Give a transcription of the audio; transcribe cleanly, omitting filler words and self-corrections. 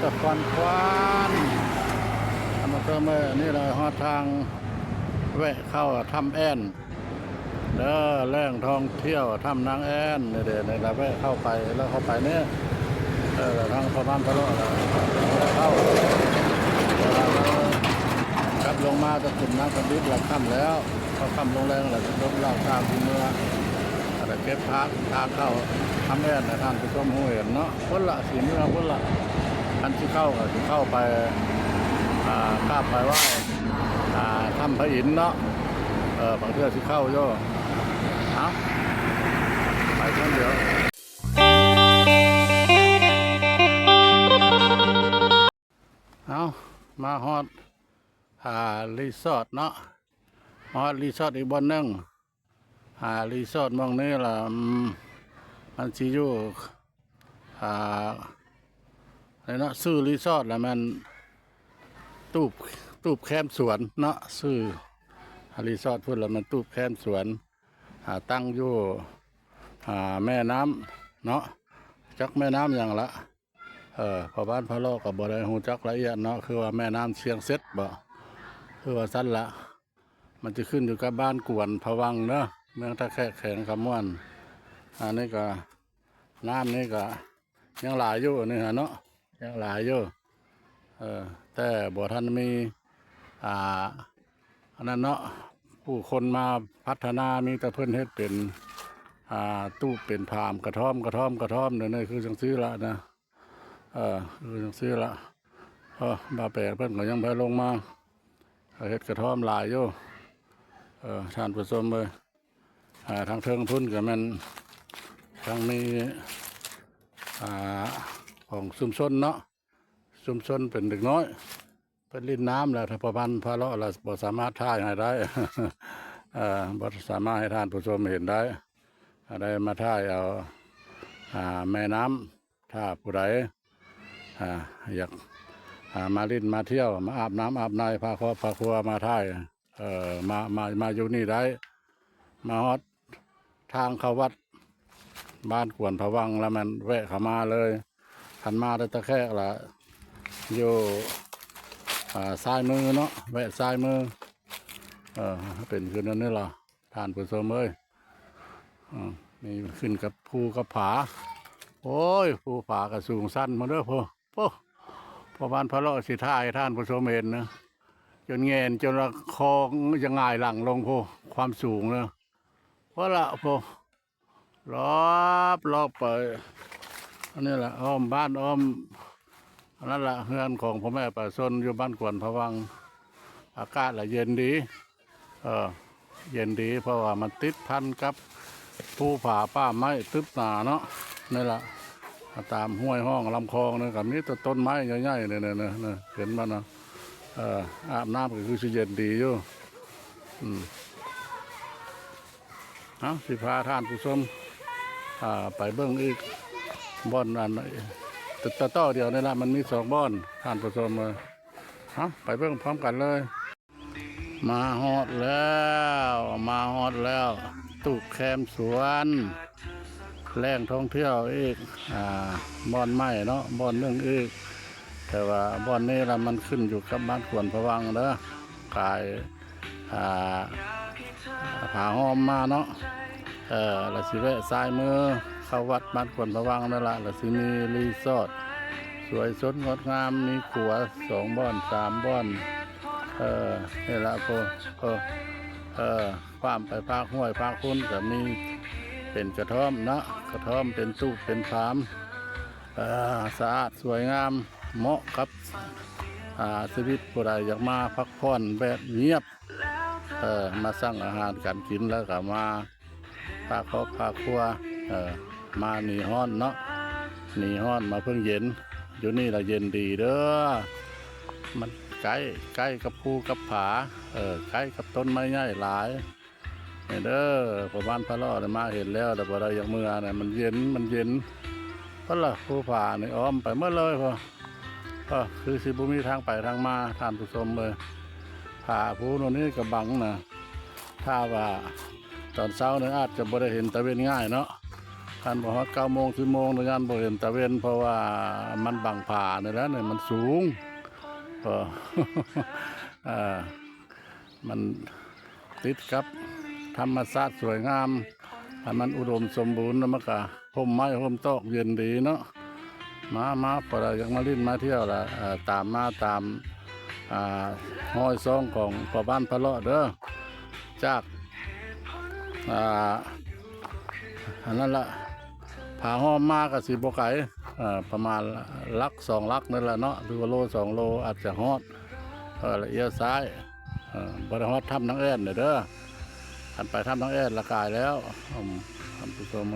ตะควันควันทำมาเติมเลยนี่เลยฮอดทางแวะเข้าถ้ำแอนเด้อแหล่งท่องเที่ยวถ้ำนางแอนเดี๋ยวในเราแวะเข้าไปแล้วเข้าไปเนี่ยทางพม่านพะโล้เข้าครับลงมาจะขึ้นน้ำกันดิบหลังค่ำแล้วเขาค่ำลงแรงหลังจะลงล่างทางที่เมื่ออะไรเก็บพักทางเข้าทำแอนในทางผู้ชมหูเห็นเนาะพ้นละสีเมื่อพ้นละอันที่เข้าก็ที่เข้าไปข้ามไปว่าถ้ำพระอินทร์เนาะบางเทื่อที่เข้าโย่เอาไปเพิ่มเดี๋ยวเอามาฮอดรีสอร์ทเนาะฮอดรีสอร์ทอีกบนนึงรีสอร์ทมองนี้ล่ะมันสิอยู่อะไรเนาะซื้อรีสอร์ทแล้วมันตูบแคมสวนเนาะซื้อรีสอร์ทพูดแล้วมันตูบแคมสวนตั้งอยู่แม่น้ำเนาะจักแม่น้ำอย่างละพอบ้านพะโล้กับบ่ได้ฮู้จักละเอียดเนาะคือว่าแม่น้ำเชียงเซ็ดบ่คือว่าสั้นละมันจะขึ้นอยู่กับบ้านกวนผวังเนาะเมืองตะแคกแข็งคำม่วนอันนี้ก็น้ำนี่ก็ยังหลายอยู่นี่ฮะเนาะยังหลายอยู่แต่บ่ทันมีอันนั้นเนาะผู้คนมาพัฒนามีแต่เพิ่นเฮ็ดเป็นตู้เป็นพามกระท่อมเดี๋ยวนี้คือจังซื้อละนะคือจังซื้อละบาแปดเพิ่นก็ยังไปลงมาเฮ็ดกระท่อมหลายอยู่ท่านผู้ชมเลยทางเทิงพุ่นก็มันทางมีของชุมชนเนาะชุมชนเป็นเด็กน้อยเป็นลิ้นน้ำแล้วถ้าประพันธ์พะเลาะเราบ่สามารถถ่ายให้ได้บ่สามารถให้ท่านผู้ชมเห็นได้ได้มาถ่ายเอาแม่น้ำถ้าผู้ใดอยากมาลิ้นมาเที่ยวมาอาบน้ำอาบในพาครอบพาครัวมาถ่ายมาอยู่นี่ได้มาฮอดทางเข้าวัดบ้านกวนผวังแล้วมันแวะเข้ามาเลยขันมาได้ตะแคกละอยู่ซ้ายมือเนาะแวะซ้ายมือเป็นขึ้นนั่นนี่ล่ะท่านผู้ชมเอ้ยนี่ขึ้นกับภูกับผาโอ้ยภูผากระสูงสั้นมาเด้อพอบ้านพะเลาะสิท่ายท่านผู้ชมเห็นนะจนเงินจนละคองยังง่ายหลังลงความสูงเลยเพราะละรอบไปอันนี้แหละอ้อมบ้านอ้อมอันนั้นละเฮือนของพ่อแม่ป่าซนอยู่บ้านกวนผวังอากาศละเย็นดีเย็นดีเพราะว่ามันติดพันกับภูผาป้าไม้ตึบหนาเนาะนี่แหละตามห้วยห้องลำคลองเนี่ยกับนี้ต้นไม้ใหญ่ๆเนี่ยเห็นมันนะอาบน้ำก็คือสิเย็นดีอยู่สิพาท่านผู้ชมไปเบื้องอีกบ่อนอันต่อเดียวนี่ละมันมี2บ่อนท่านผู้ชมเลยไปเบื้องพร้อมกันเลยมาฮอดแล้วตูบแคมสวนแหล่งท่องเที่ยวอีกบ่อนไม้เนาะบ่อนนึงอีกแต่ว่าบ่อนนี้ละมันขึ้นอยู่กับบ้านกวนผวังเด้อกายผาหอมมาเนาะละสิแวะซ้ายมือเข้าวัดบ้านกวนผวังนั่นละละสิมีรีสอร์ทสวยสดงดงามมีขัว2บ่อน3บ่อนนี่ละความไปภาคห้วยภาคคุ้นก็มีเป็นกระท่อมเนาะกระท่อมเป็นตู้เป็นฟาร์มสะอาดสวยงามเหมาะกับชีวิตผู้ใดอยากมาพักผ่อนแบบเงียบมาสั่งอาหารการกินแล้วก็มาพาครอบพาครัวมาหนีฮ้อนเนาะหนีฮ้อนมาเพิ่งเย็นอยู่นี่ละเย็นดีเด้อมันใกล้กับภูกับผาใกล้กับต้นไม้ใหญ่หลายเด้อประมาณพะเลาะมาเห็นแล้วแต่พอเราอย่างเมื่อเนี่ยมันเย็นเพราะละภูผาเนี่ยอ้อมไปเมื่อเลยก็คือสิบุมีทางไปทางมาท่านผู้ชมเลยผาภูโน่นนี่กับบังนะถ้าว่าตอนเช้าเนี่ยอาจจะบ่ได้เห็นตะเวนง่ายเนาะ คันบ่ฮอด9 โมง 10 โมงในงานบ่เห็นตะเวนเพราะว่ามันบังผ่านี่แหละนี่มันสูงเออ มันติดกับธรรมชาติสวยงามถ้ามันอุดมสมบูรณ์แล้วมันก็ร่มไม้ร่มตอกเย็นดีเนาะมาพอเราอยากมาลิ้นมาเที่ยวละตามมาตามห้อยซองของพ่อบ้านพะเลาะเด้อจากอันนั้นละผาห้อมมากกับสีบไก่ประมาณลัก2 ลักนั่นแหละเนาะหรือว่าโล2 โลอาจจะฮอดละเอียดซ้ายบริฮอดทำน้ำแอ่นเด้อขันไปทำน้ำแอ่นละกายแล้วท่านผู้ชม